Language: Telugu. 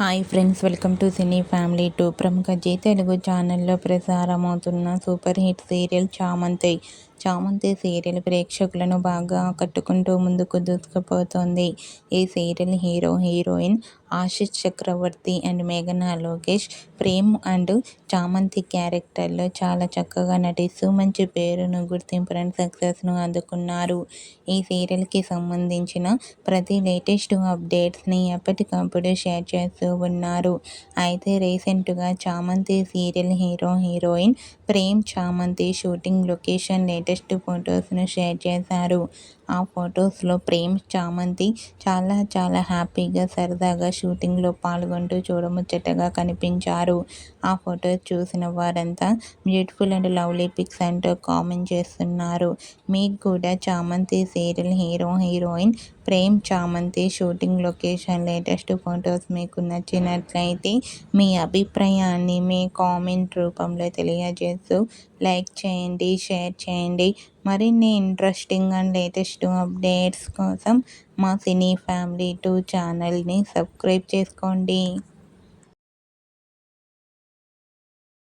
Hi friends, welcome to cine family 2. ప్రముఖ జీ తెలుగు ఛానల్లో ప్రసారమవుతున్న సూపర్ హిట్ సీరియల్ చామంతి. చామంతి సీరియల్ ప్రేక్షకులను బాగా ఆకట్టుకుంటూ ముందుకు దూసుకుపోతోంది. ఈ serial hero heroine Ashish Chakravarthy and మేఘనా లోకేష్ ప్రేమ్ అండ్ చామంతి క్యారెక్టర్లో చాలా చక్కగా నటిస్తూ మంచి పేరును, గుర్తింపును, సక్సెస్ను అందుకున్నారు. ఈ సీరియల్కి సంబంధించిన ప్రతి లేటెస్ట్ అప్డేట్స్ని ఎప్పటికప్పుడు షేర్ చేస్తూ ఉన్నారు. అయితే రీసెంట్గా చామంతి సీరియల్ హీరో హీరోయిన్ ప్రేమ్ చామంతి షూటింగ్ లొకేషన్ లేటెస్ట్ ఫొటోస్ను షేర్ చేశారు. ఆ ఫొటోస్లో ప్రేమ్ చామంతి చాలా హ్యాపీగా సరదాగా షూటింగ్లో పాల్గొంటూ చూడముచ్చటగా కనిపించారు. ఆ ఫొటోస్ చూసిన వారంతా బ్యూటిఫుల్ అండ్ లవ్లీ పిక్స్ అంటూ కామెంట్ చేస్తున్నారు. మీకు కూడా చామంతి సీరియల్ హీరో హీరోయిన్ ప్రేమ్ చామంతి షూటింగ్ లొకేషన్ లేటెస్ట్ ఫొటోస్ మీకు నచ్చినట్లయితే మీ అభిప్రాయాన్ని మీ కామెంట్ రూపంలో తెలియజేస్తూ లైక్ చేయండి, షేర్ చేయండి. మరిన్ని ఇంట్రెస్టింగ్ అండ్ లేటెస్ట్ అప్డేట్స్ కోసం మా సినీ ఫ్యామిలీ 2 ఛానల్ని సబ్స్క్రైబ్ చేసుకోండి.